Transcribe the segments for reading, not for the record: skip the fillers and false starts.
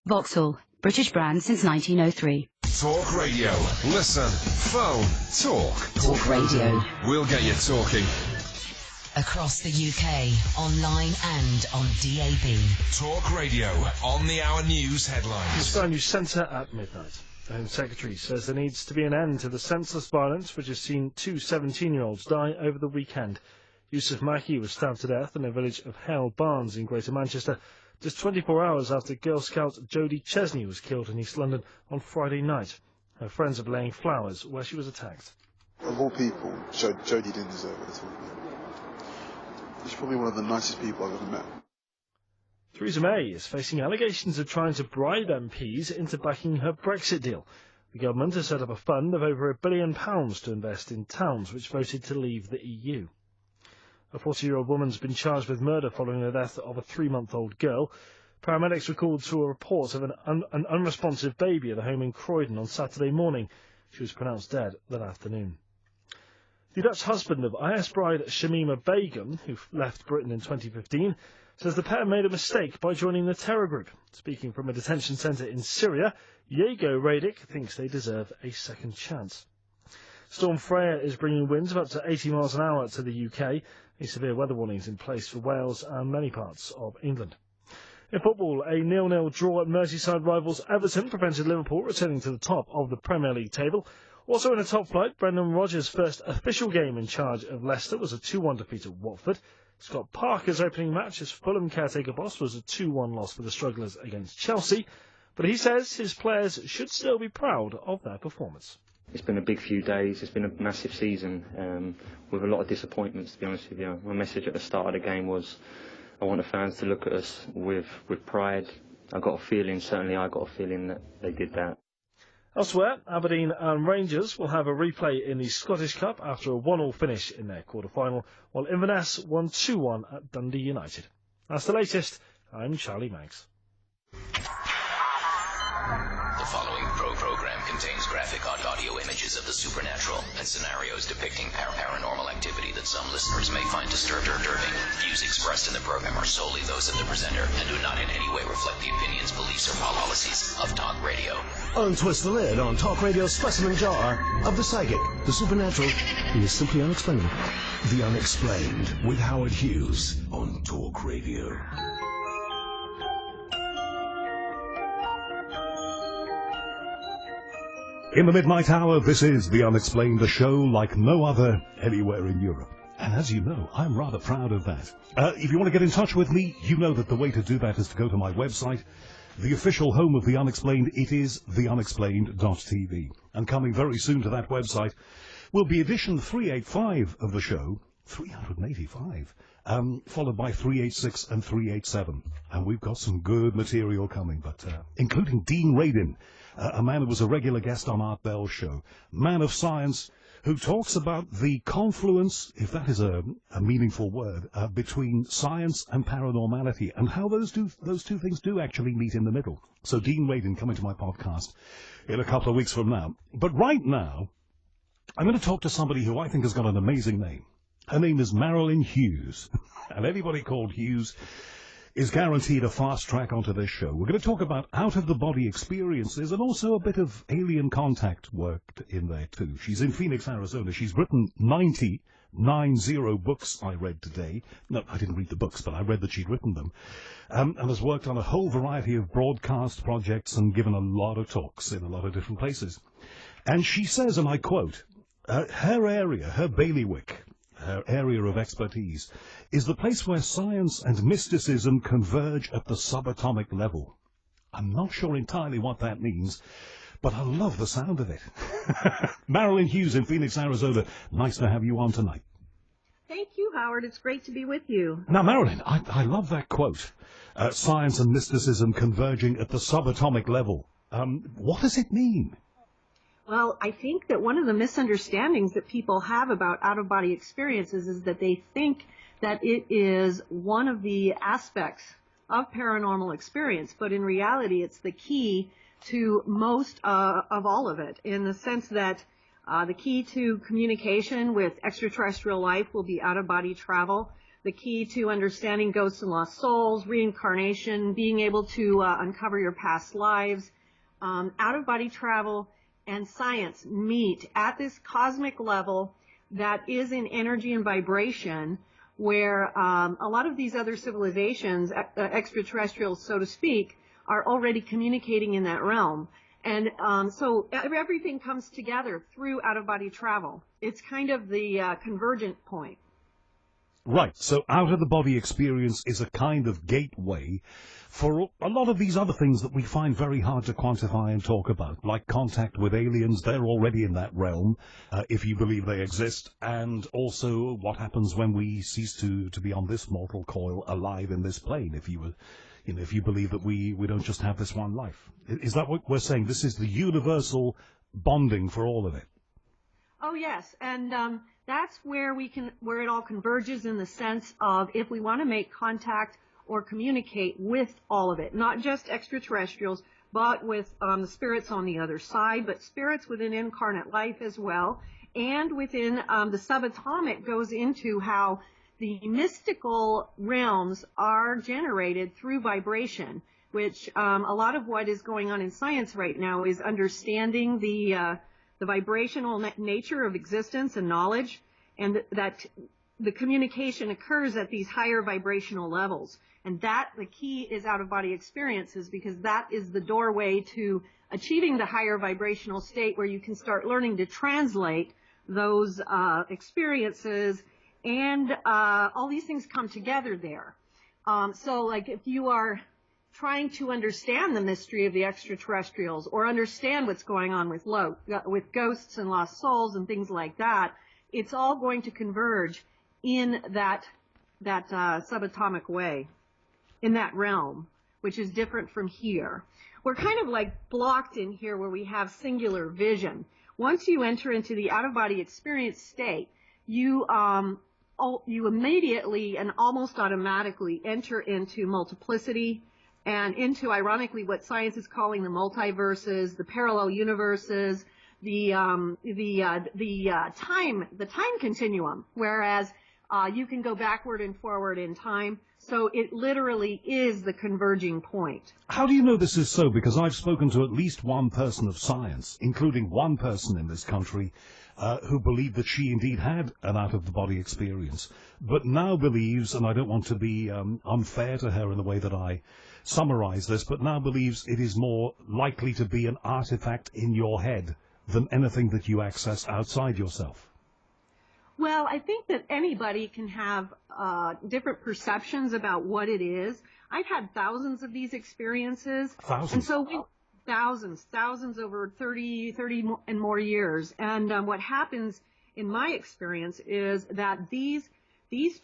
Vauxhall, British brand since 1903. Talk Radio. Listen. Phone. Talk. Talk Radio. We'll get you talking. Across the UK, online and on DAB. Talk Radio. On the hour news headlines. The Sky News Centre at midnight. The Home Secretary says there needs to be an end to the senseless violence which has seen two 17-year-olds die over the weekend. Yusuf Maki was stabbed to death in the village of Hale Barnes in Greater Manchester, just 24 hours after Girl Scout Jodie Chesney was killed in East London on Friday night. Her friends are laying flowers where she was attacked. Of all people, Jodie didn't deserve it at all. She's probably one of the nicest people I've ever met. Theresa May is facing allegations of trying to bribe MPs into backing her Brexit deal. The government has set up a fund of over £1 billion to invest in towns which voted to leave the EU. A 40-year-old woman's been charged with murder following the death of a 3-month-old girl. Paramedics were called to a report of an unresponsive baby at a home in Croydon on Saturday morning. She was pronounced dead that afternoon. The Dutch husband of IS bride Shamima Begum, who left Britain in 2015, says the pair made a mistake by joining the terror group. Speaking from a detention centre in Syria, Diego Radic thinks they deserve a second chance. Storm Freya is bringing winds of up to 80 miles an hour to the UK. A severe weather warning is in place for Wales and many parts of England. In football, a 0-0 draw at Merseyside rivals Everton prevented Liverpool returning to the top of the Premier League table. Also in a top flight, Brendan Rodgers' first official game in charge of Leicester was a 2-1 defeat at Watford. Scott Parker's opening match as Fulham caretaker boss was a 2-1 loss for the strugglers against Chelsea, but he says his players should still be proud of their performance. It's been a big few days. It's been a massive season with a lot of disappointments, to be honest with you. My message at the start of the game was I want the fans to look at us with pride. I got a feeling, certainly I got a feeling that they did that. Elsewhere, Aberdeen and Rangers will have a replay in the Scottish Cup after a 1-1 finish in their quarter-final, while Inverness won 2-1 at Dundee United. That's the latest. I'm Charlie Maggs. The following program contains graphic audio images of the supernatural and scenarios depicting paranormal activity that some listeners may find disturbing. Views expressed in the program are solely those of the presenter and do not in any way reflect the opinions, beliefs, or policies of Talk Radio. Untwist the lid on Talk Radio's specimen jar of the psychic, the supernatural, and the simply unexplainable. The Unexplained with Howard Hughes on Talk Radio. In the midnight hour, this is The Unexplained, a show like no other anywhere in Europe. And as you know, I'm rather proud of that. If you want to get in touch with me, you know that the way to do that is to go to my website, the official home of The Unexplained. It is theunexplained.tv. And coming very soon to that website will be edition 385 of the show, 385, followed by 386 and 387. And we've got some good material coming, but including Dean Radin, a man who was a regular guest on Art Bell's show, man of science, who talks about the confluence, if that is a meaningful word, between science and paranormality, and how those two things do actually meet in the middle. So Dean Radin coming to my podcast in a couple of weeks from now. But right now, I'm going to talk to somebody who I think has got an amazing name. Her name is Marilynn Hughes, and anybody called Hughes is guaranteed a fast track onto this show. We're going to talk about out-of-the-body experiences and also a bit of alien contact worked in there too. She's in Phoenix, Arizona. She's written 90 books, I read today. No, I didn't read the books, but I read that she'd written them. And has worked on a whole variety of broadcast projects and given a lot of talks in a lot of different places. And she says, and I quote, her area, her bailiwick, her area of expertise, is the place where science and mysticism converge at the subatomic level. I'm not sure entirely what that means, but I love the sound of it. Marilynn Hughes in Phoenix, Arizona, nice to have you on tonight. Thank you, Howard. It's great to be with you. Now, Marilynn, I love that quote. Science and mysticism converging at the subatomic level. What does it mean? Well, I think that one of the misunderstandings that people have about out-of-body experiences is that they think that it is one of the aspects of paranormal experience, but in reality it's the key to most of all of it, in the sense that the key to communication with extraterrestrial life will be out-of-body travel. the key to understanding ghosts and lost souls, reincarnation, being able to uncover your past lives, out-of-body travel, and science meet at this cosmic level that is in energy and vibration, where a lot of these other civilizations, extraterrestrials, so to speak, are already communicating in that realm. And so everything comes together through out-of-body travel. It's kind of the convergent point. Right, so out-of-the-body experience is a kind of gateway for a lot of these other things that we find very hard to quantify and talk about, like contact with aliens. They're already in that realm, if you believe they exist, and also what happens when we cease to be on this mortal coil alive in this plane, if you believe that we don't just have this one life. Is that what we're saying? This is the universal bonding for all of it. Oh, yes, and that's where where it all converges in the sense of if we want to make contact or communicate with all of it, not just extraterrestrials, but with the spirits on the other side, but spirits within incarnate life as well, and within the subatomic goes into how the mystical realms are generated through vibration, which a lot of what is going on in science right now is understanding the vibrational nature of existence and knowledge, and that the communication occurs at these higher vibrational levels. And that the key is out-of-body experiences, because that is the doorway to achieving the higher vibrational state where you can start learning to translate those experiences, and all these things come together there. So like if you are trying to understand the mystery of the extraterrestrials or understand what's going on with ghosts and lost souls and things like that, it's all going to converge in that subatomic way, in that realm, which is different from here. We're kind of like blocked in here where we have singular vision. Once you enter into the out-of-body experience state, you immediately and almost automatically enter into multiplicity and into, ironically, what science is calling the multiverses, the parallel universes, the time continuum, whereas you can go backward and forward in time. So it literally is the converging point. How do you know this is so? Because I've spoken to at least one person of science, including one person in this country, who believed that she indeed had an out-of-the-body experience, but now believes, and I don't want to be unfair to her in the way that I summarize this, but now believes it is more likely to be an artifact in your head than anything that you access outside yourself. Well, I think that anybody can have different perceptions about what it is. I've had thousands of these experiences. Thousands? And so thousands over 30 and more years. And what happens in my experience is that these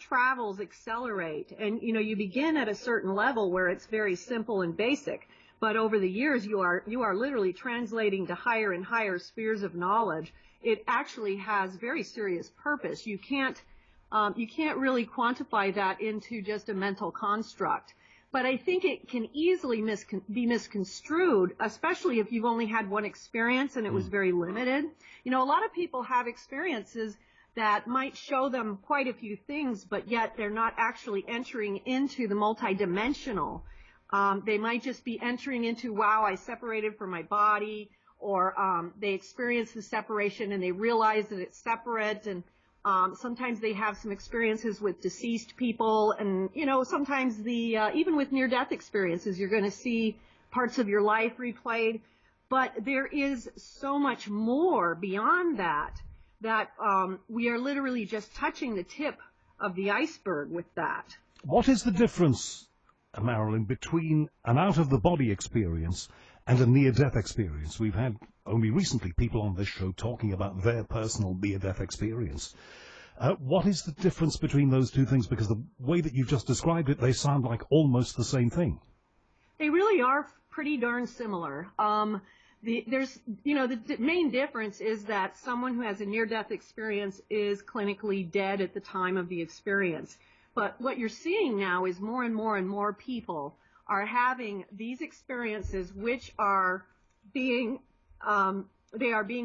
travels accelerate. And, you know, you begin at a certain level where it's very simple and basic. But over the years, you are literally translating to higher and higher spheres of knowledge. It actually has very serious purpose. You can't really quantify that into just a mental construct. But I think it can easily be misconstrued, especially if you've only had one experience and it was very limited. You know, a lot of people have experiences that might show them quite a few things, but yet they're not actually entering into the multidimensional. They might just be entering into, wow, I separated from my body, or they experience the separation and they realize that it's separate, and sometimes they have some experiences with deceased people, and, you know, sometimes even with near-death experiences, you're going to see parts of your life replayed, but there is so much more beyond that we are literally just touching the tip of the iceberg with that. What is the difference, Marilynn, between an out-of-the-body experience and a near-death experience? We've had only recently people on this show talking about their personal near-death experience. What is the difference between those two things? Because the way that you've just described it, they sound like almost the same thing. They really are pretty darn similar. The main difference is that someone who has a near-death experience is clinically dead at the time of the experience. But what you're seeing now is more and more and more people are having these experiences, which are being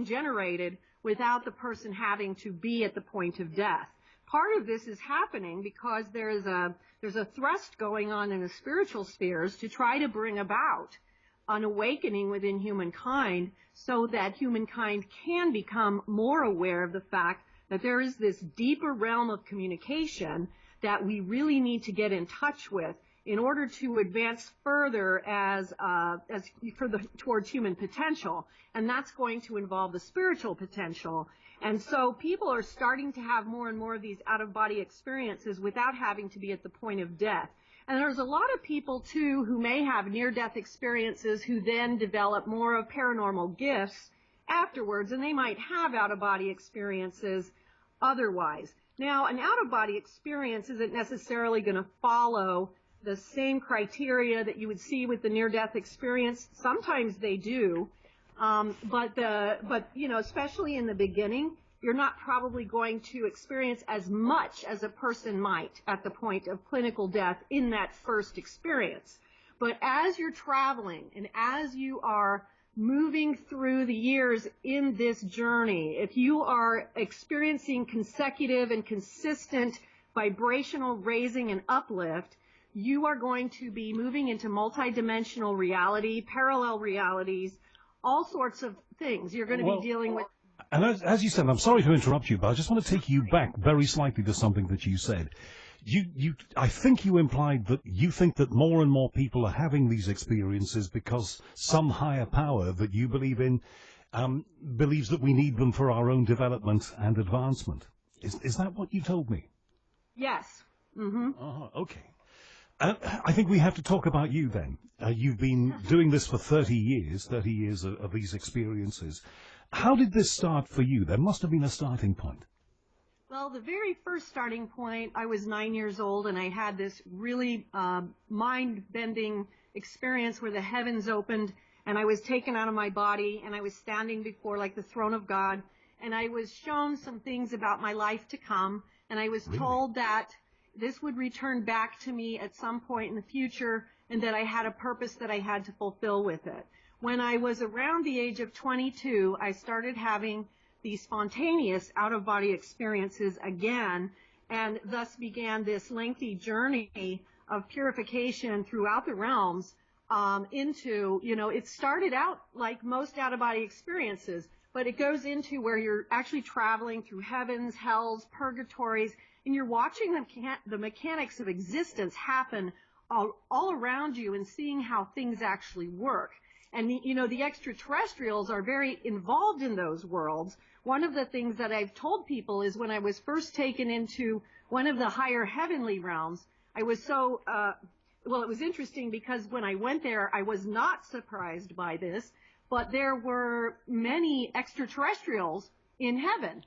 generated without the person having to be at the point of death. part of this is happening because there's a thrust going on in the spiritual spheres to try to bring about an awakening within humankind so that humankind can become more aware of the fact that there is this deeper realm of communication that we really need to get in touch with in order to advance further towards human potential. And that's going to involve the spiritual potential. And so people are starting to have more and more of these out-of-body experiences without having to be at the point of death. And there's a lot of people, too, who may have near-death experiences who then develop more of paranormal gifts afterwards, and they might have out-of-body experiences otherwise. Now, an out-of-body experience isn't necessarily going to follow the same criteria that you would see with the near-death experience. Sometimes they do, but especially in the beginning, you're not probably going to experience as much as a person might at the point of clinical death in that first experience. But as you're traveling and as you are moving through the years in this journey, if you are experiencing consecutive and consistent vibrational raising and uplift, you are going to be moving into multidimensional reality, parallel realities, all sorts of things. You're going to be dealing with. And as you said, I'm sorry to interrupt you, but I just want to take you back very slightly to something that you said. I think you implied that you think that more and more people are having these experiences because some higher power that you believe in believes that we need them for our own development and advancement. Is that what you told me? Yes. Mm-hmm. Okay. I think we have to talk about you then. You've been doing this for 30 years of these experiences. How did this start for you? There must have been a starting point. Well, the very first starting point, I was 9 years old, and I had this really mind-bending experience where the heavens opened, and I was taken out of my body, and I was standing before, like, the throne of God, and I was shown some things about my life to come, and I was told that this would return back to me at some point in the future, and that I had a purpose that I had to fulfill with it. When I was around the age of 22, I started having these spontaneous out-of-body experiences again, and thus began this lengthy journey of purification throughout the realms it started out like most out-of-body experiences, but it goes into where you're actually traveling through heavens, hells, purgatories, and you're watching the mechanics of existence happen all around you and seeing how things actually work. And, the extraterrestrials are very involved in those worlds. One of the things that I've told people is when I was first taken into one of the higher heavenly realms, I was so, it was interesting because when I went there, I was not surprised by this, but there were many extraterrestrials in heaven.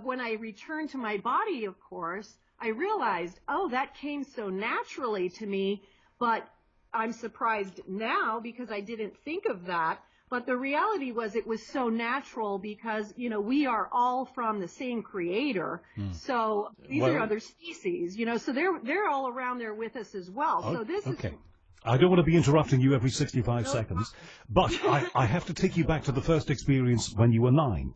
When I returned to my body, of course, I realized, that came so naturally to me, but I'm surprised now because I didn't think of that. But the reality was it was so natural because, we are all from the same creator. So these are other species, so they're all around there with us as well. So this is... I don't want to be interrupting you every 65 seconds, but I have to take you back to the first experience when you were 9.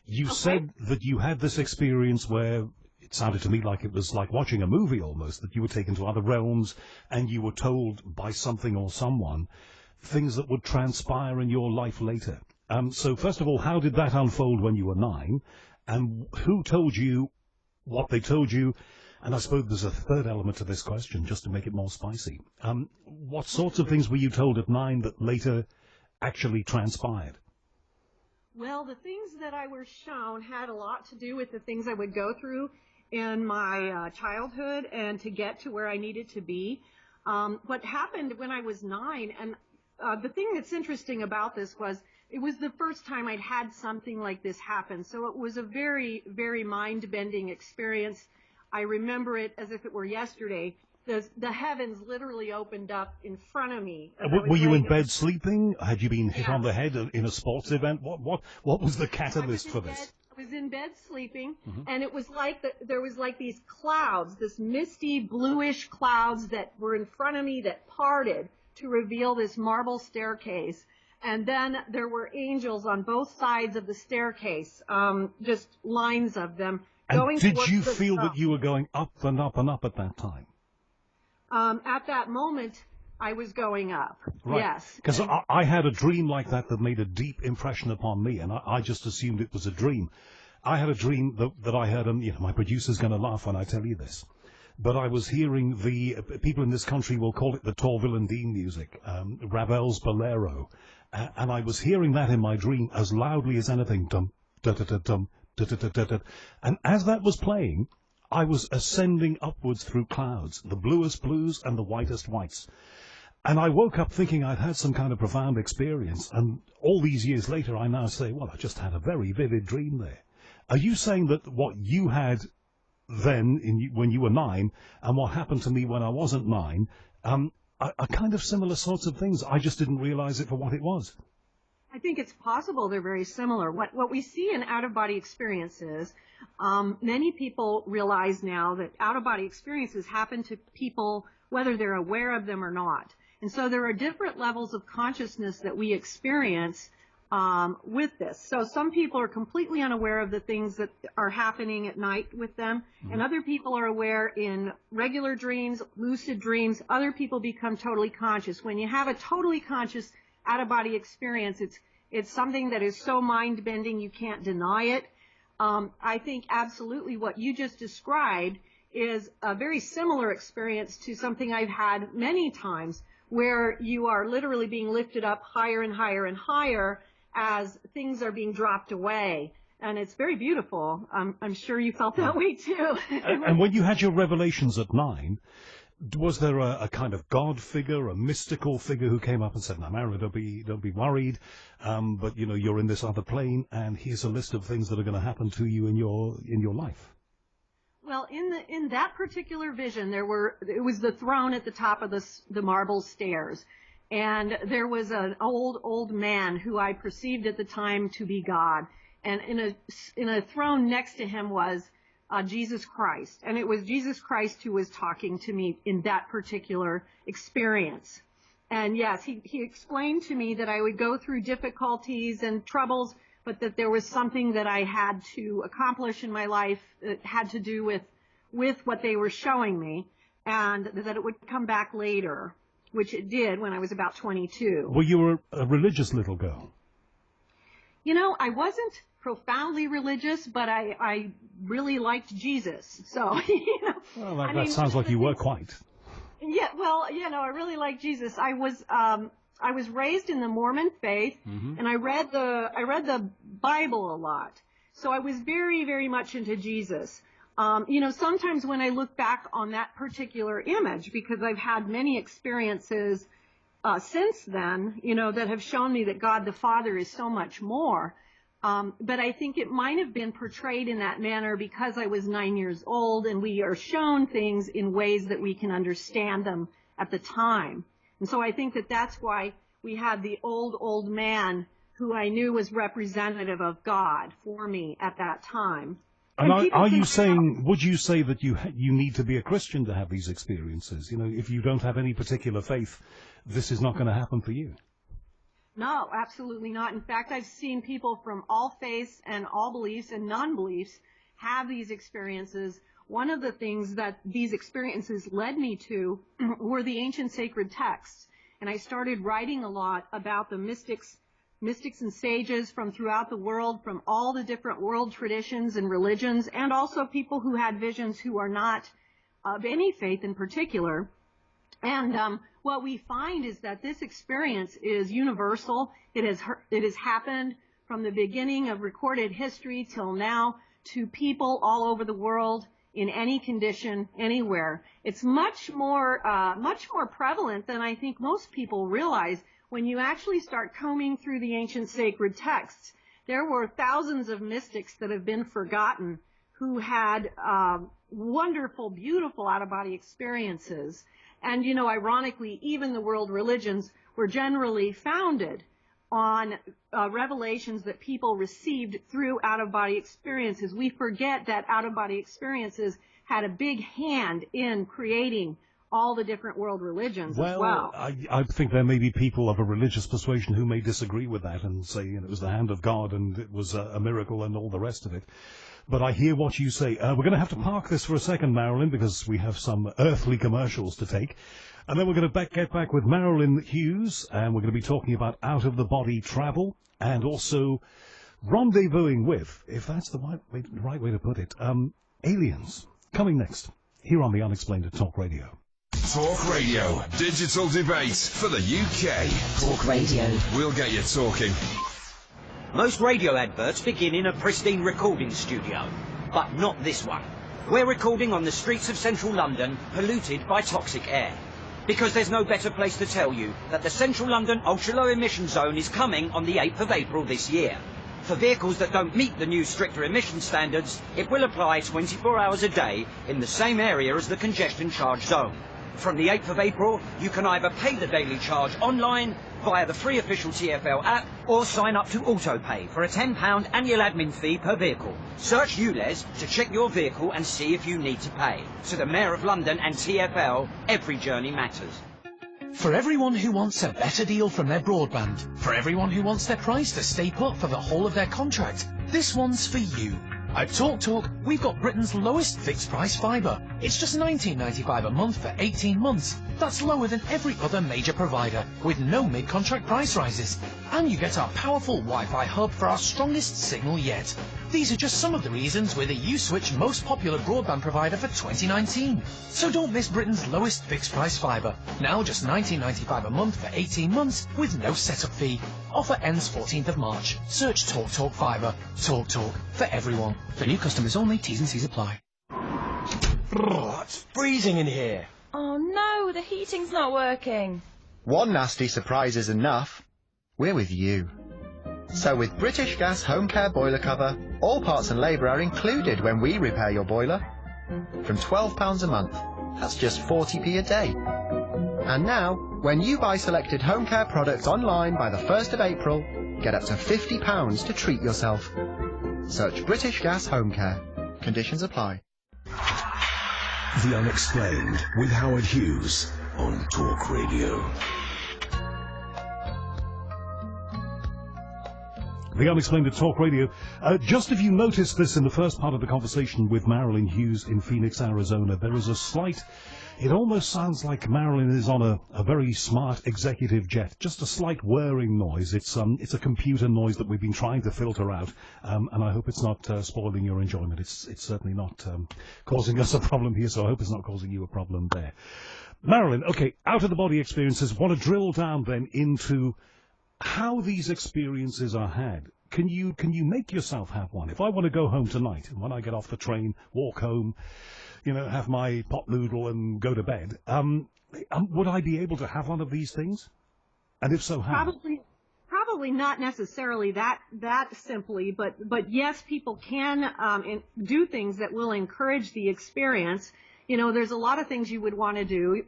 You said that you had this experience where it sounded to me like it was like watching a movie almost, that you were taken to other realms and you were told by something or someone things that would transpire in your life later. So first of all, how did that unfold when you were 9? And who told you what they told you? And I suppose there's a third element to this question, just to make it more spicy. What sorts of things were you told at 9 that later actually transpired? Well, the things that I was shown had a lot to do with the things I would go through in my childhood and to get to where I needed to be. What happened when I was 9, and the thing that's interesting about this was it was the first time I'd had something like this happen. So it was a very, very mind-bending experience. I remember it as if it were yesterday. The heavens literally opened up in front of me. Were you in bed sleeping? Had you been hit on the head in a sports event? What was the catalyst for this? I was in bed sleeping, and it was like there was like these clouds, this misty bluish clouds that were in front of me that parted to reveal this marble staircase. And then there were angels on both sides of the staircase, just lines of them And did you feel that you were going up and up and up at that time? At that moment, I was going up. Right. Yes. Because I had a dream like that made a deep impression upon me, and I just assumed it was a dream. I had a dream that I heard, and my producer's going to laugh when I tell you this, but I was hearing the people in this country will call it the Torville and Dean music, Ravel's Bolero, and I was hearing that in my dream as loudly as anything, dum da da da dum da da da da da, and as that was playing, I was ascending upwards through clouds, the bluest blues and the whitest whites. And I woke up thinking I'd had some kind of profound experience, and all these years later I now say, well, I just had a very vivid dream there. Are you saying that what you had then, when you were 9, and what happened to me when I wasn't 9, are kind of similar sorts of things? I just didn't realize it for what it was. I think it's possible they're very similar. What we see in out-of-body experiences, many people realize now that out-of-body experiences happen to people whether they're aware of them or not. And so there are different levels of consciousness that we experience with this. So some people are completely unaware of the things that are happening at night with them, and other people are aware in regular dreams, lucid dreams. Other people become totally conscious. When you have a totally conscious out-of-body experience, it's something that is so mind-bending you can't deny it. I think absolutely what you just described is a very similar experience to something I've had many times, where you are literally being lifted up higher and higher and higher as things are being dropped away. And it's very beautiful. I'm sure you felt that way too. And when you had your revelations at 9, was there a kind of God figure, a mystical figure who came up and said, "Now, Marilynn, don't be worried, but you're in this other plane, and here's a list of things that are going to happen to you in your life"? Well, in that particular vision, it was the throne at the top of the marble stairs, and there was an old man who I perceived at the time to be God, and in a throne next to him was Jesus Christ, and it was Jesus Christ who was talking to me in that particular experience. And yes, he explained to me that I would go through difficulties and troubles, but that there was something that I had to accomplish in my life that had to do with what they were showing me, and that it would come back later, which it did when I was about 22. Well, you were a religious little girl. I wasn't profoundly religious, but I really liked Jesus. So, Well, that sounds like you were quite. Yeah, well, I really liked Jesus. I was raised in the Mormon faith, and I read the Bible a lot. So I was very, very much into Jesus. Sometimes when I look back on that particular image, because I've had many experiences since then, that have shown me that God the Father is so much more. But I think it might have been portrayed in that manner because I was 9 years old, and we are shown things in ways that we can understand them at the time. And so I think that that's why we had the old man who I knew was representative of God for me at that time. And would you say that you need to be a Christian to have these experiences? If you don't have any particular faith, this is not going to happen for you. No, absolutely not. In fact, I've seen people from all faiths and all beliefs and non-beliefs have these experiences. One of the things that these experiences led me to were the ancient sacred texts. And I started writing a lot about the mystics and sages from throughout the world, from all the different world traditions and religions, and also people who had visions who are not of any faith in particular. And what we find is that this experience is universal. It has happened from the beginning of recorded history till now to people all over the world in any condition, anywhere. It's much more prevalent than I think most people realize. When you actually start combing through the ancient sacred texts, there were thousands of mystics that have been forgotten who had wonderful, beautiful out-of-body experiences. And, ironically, even the world religions were generally founded on revelations that people received through out-of-body experiences. We forget that out-of-body experiences had a big hand in creating all the different world religions as well. I think there may be people of a religious persuasion who may disagree with that and say it was the hand of God and it was a miracle and all the rest of it. but I hear what you say. We're going to have to park this for a second, Marilynn, because we have some earthly commercials to take. And then we're going to get back with Marilynn Hughes, and we're going to be talking about out-of-the-body travel and also rendezvousing with, if that's the right way to put it, aliens. Coming next, here on the Unexplained at Talk Radio. Talk Radio, digital debate for the UK. Talk Radio. We'll get you talking. Most radio adverts begin in a pristine recording studio, but not this one. We're recording on the streets of central London, polluted by toxic air. Because there's no better place to tell you that the Central London ultra-low emission zone is coming on the 8th of April this year. For vehicles that don't meet the new stricter emission standards, it will apply 24 hours a day in the same area as the congestion charge zone. From the 8th of April, you can either pay the daily charge online, via the free official TfL app, or sign up to AutoPay for a £10 annual admin fee per vehicle. Search ULEZ to check your vehicle and see if you need to pay. To the Mayor of London and TfL, every journey matters. For everyone who wants a better deal from their broadband, for everyone who wants their price to stay put for the whole of their contract, this one's for you. At TalkTalk, we've got Britain's lowest fixed price fibre. It's just £19.95 a month for 18 months. That's lower than every other major provider, with no mid-contract price rises. And you get our powerful Wi-Fi hub for our strongest signal yet. These are just some of the reasons we're the U-Switch most popular broadband provider for 2019. So don't miss Britain's lowest fixed price fibre. Now just £19.95 a month for 18 months with no setup fee. Offer ends 14th of March. Search TalkTalk Fibre. TalkTalk for everyone. For new customers only, T's and C's apply. It's freezing in here. Oh no, the heating's not working. One nasty surprise is enough. We're with you. So with British Gas Home Care Boiler Cover, all parts and labour are included when we repair your boiler. From £12 a month, that's just 40p a day. And now, when you buy selected home care products online by the 1st of April, get up to £50 to treat yourself. Search British Gas Home Care. Conditions apply. The Unexplained with Howard Hughes on Talk Radio. The Unexplained at Talk Radio. Just if you noticed this in the first part of the conversation with Marilynn Hughes in Phoenix, Arizona, there is a slight... It almost sounds like Marilynn is on a very smart executive jet. Just a slight whirring noise. It's a computer noise that we've been trying to filter out, and I hope it's not spoiling your enjoyment. It's certainly not causing us a problem here, so I hope it's not causing you a problem there. Marilynn, okay, out-of-the-body experiences. Want to drill down then into how these experiences are had. Can you make yourself have one? If I want to go home tonight, and when I get off the train, walk home, have my pot noodle and go to bed, would I be able to have one of these things? And if so, how? Probably not necessarily that simply, but yes, people can do things that will encourage the experience. There's a lot of things you would want to do,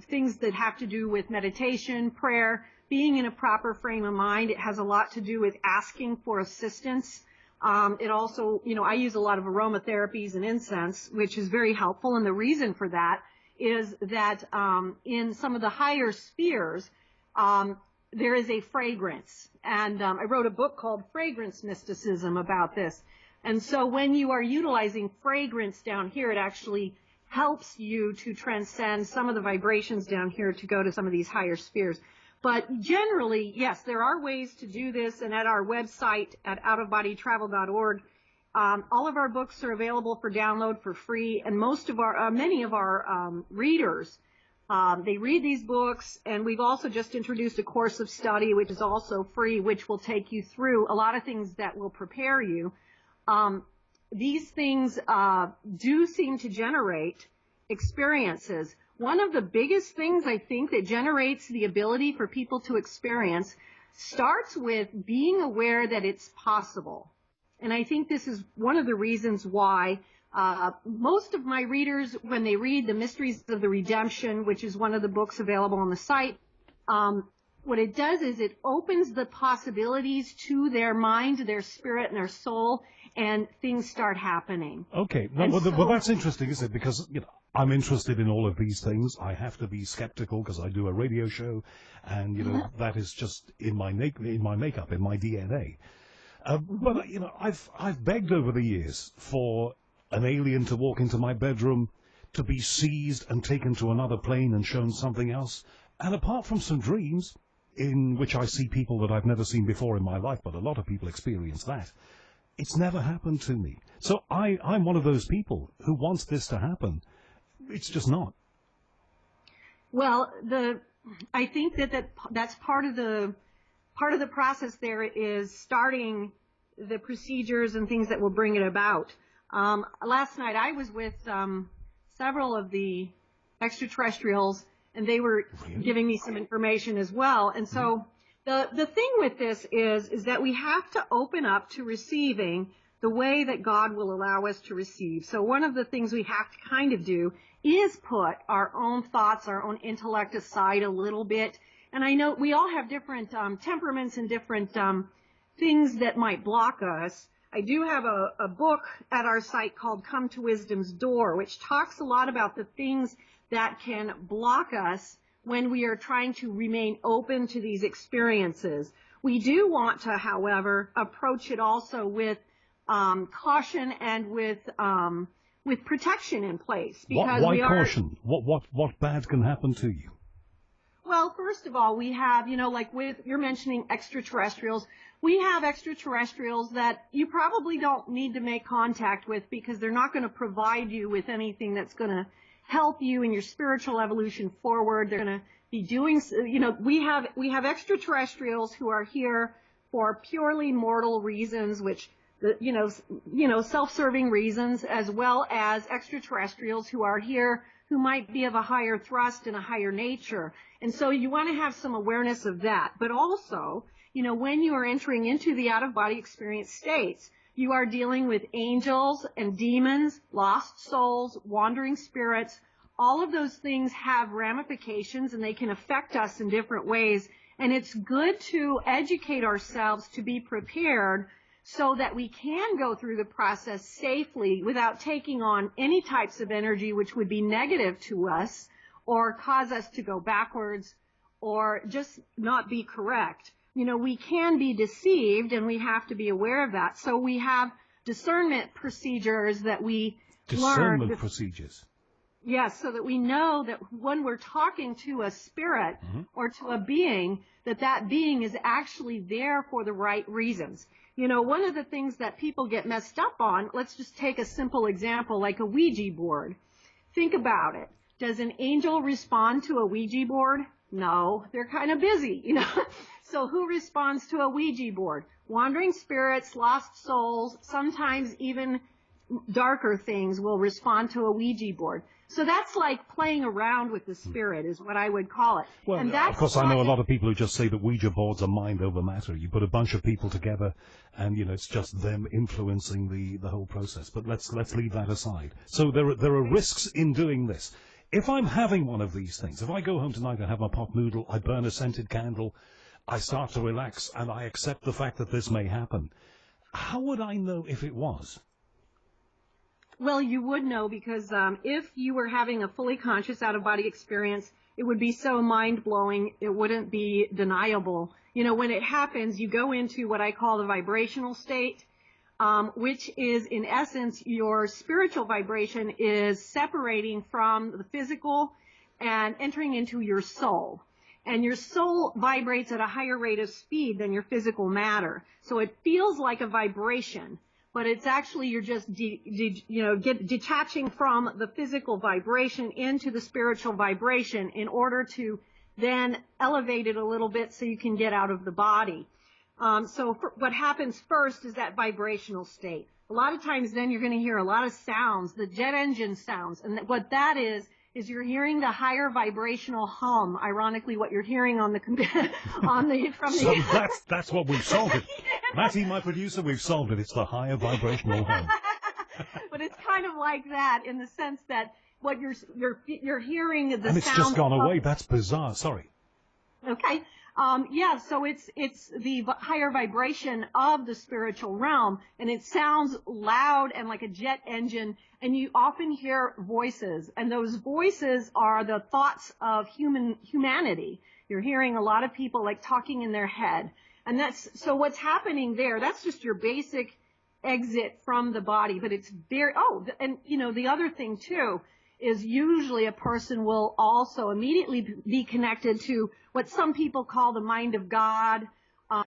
things that have to do with meditation, prayer, being in a proper frame of mind. It has a lot to do with asking for assistance. It also, I use a lot of aromatherapies and incense, which is very helpful. And the reason for that is that in some of the higher spheres, there is a fragrance. And I wrote a book called Fragrance Mysticism about this. And so when you are utilizing fragrance down here, it actually helps you to transcend some of the vibrations down here to go to some of these higher spheres. But generally, yes, there are ways to do this, and at our website at outofbodytravel.org, all of our books are available for download for free, and many of our readers, they read these books, and we've also just introduced a course of study, which is also free, which will take you through a lot of things that will prepare you. These things do seem to generate experiences. One of the biggest things I think that generates the ability for people to experience starts with being aware that it's possible. And I think this is one of the reasons why most of my readers, when they read The Mysteries of the Redemption, which is one of the books available on the site, what it does is it opens the possibilities to their mind, their spirit, and their soul, and things start happening. Okay, well, that's interesting, isn't it? Because, I'm interested in all of these things. I have to be skeptical because I do a radio show, and that is just in my makeup, in my DNA. But, you know, I've begged over the years for an alien to walk into my bedroom, to be seized and taken to another plane and shown something else. And apart from some dreams, in which I see people that I've never seen before in my life, but a lot of people experience that, it's never happened to me. So I'm one of those people who wants this to happen. It's just not. Well, I think that's part of the process. There is starting the procedures and things that will bring it about. Last night I was with several of the extraterrestrials, and they were giving me some information as well. And so the thing with this is that we have to open up to receiving the way that God will allow us to receive. So one of the things we have to kind of do is put our own thoughts, our own intellect aside a little bit. And I know we all have different temperaments and different things that might block us. I do have a book at our site called Come to Wisdom's Door, which talks a lot about the things that can block us when we are trying to remain open to these experiences. We do want to, however, approach it also with caution and with protection in place. Because why caution? What bad can happen to you? Well, first of all, we have, like you're mentioning extraterrestrials. We have extraterrestrials that you probably don't need to make contact with because they're not going to provide you with anything that's going to help you in your spiritual evolution forward. They're going to be doing, we have extraterrestrials who are here for purely mortal reasons, which, self-serving reasons, as well as extraterrestrials who are here who might be of a higher thrust and a higher nature. And so you want to have some awareness of that. But also, when you are entering into the out-of-body experience states, you are dealing with angels and demons, lost souls, wandering spirits. All of those things have ramifications, and they can affect us in different ways. And it's good to educate ourselves to be prepared so that we can go through the process safely without taking on any types of energy which would be negative to us or cause us to go backwards or just not be correct. We can be deceived, and we have to be aware of that. So we have discernment procedures that we learn. Discernment procedures. Yes, so that we know that when we're talking to a spirit or to a being, that being is actually there for the right reasons. One of the things that people get messed up on, let's just take a simple example like a Ouija board. Think about it. Does an angel respond to a Ouija board? No, they're kind of busy, So who responds to a Ouija board? Wandering spirits, lost souls, sometimes even darker things will respond to a Ouija board. So that's like playing around with the spirit is what I would call it. Well, and that's of course, I know a lot of people who just say that Ouija boards are mind over matter. You put a bunch of people together and, it's just them influencing the whole process. But let's leave that aside. So there are risks in doing this. If I'm having one of these things, if I go home tonight and have my pot noodle, I burn a scented candle, I start to relax, and I accept the fact that this may happen, how would I know if it was? Well, you would know because if you were having a fully conscious out-of-body experience, it would be so mind-blowing, it wouldn't be deniable. When it happens, you go into what I call the vibrational state, which is, in essence, your spiritual vibration is separating from the physical and entering into your soul. And your soul vibrates at a higher rate of speed than your physical matter. So it feels like a vibration, but it's actually you're just detaching from the physical vibration into the spiritual vibration in order to then elevate it a little bit so you can get out of the body. What happens first is that vibrational state. A lot of times then you're going to hear a lot of sounds, the jet engine sounds, and what that is you're hearing the higher vibrational hum. Ironically, what you're hearing on the So that's what we've solved it. Matty, my producer, we've solved it. It's the higher vibrational hum. But it's kind of like that in the sense that what you're hearing the sound. And it's just gone away. That's bizarre. Sorry. Okay. So it's the higher vibration of the spiritual realm, and it sounds loud and like a jet engine, and you often hear voices, and those voices are the thoughts of humanity. You're hearing a lot of people like talking in their head. And so what's happening there, that's just your basic exit from the body, but it's very, and the other thing too is usually a person will also immediately be connected to what some people call the mind of God,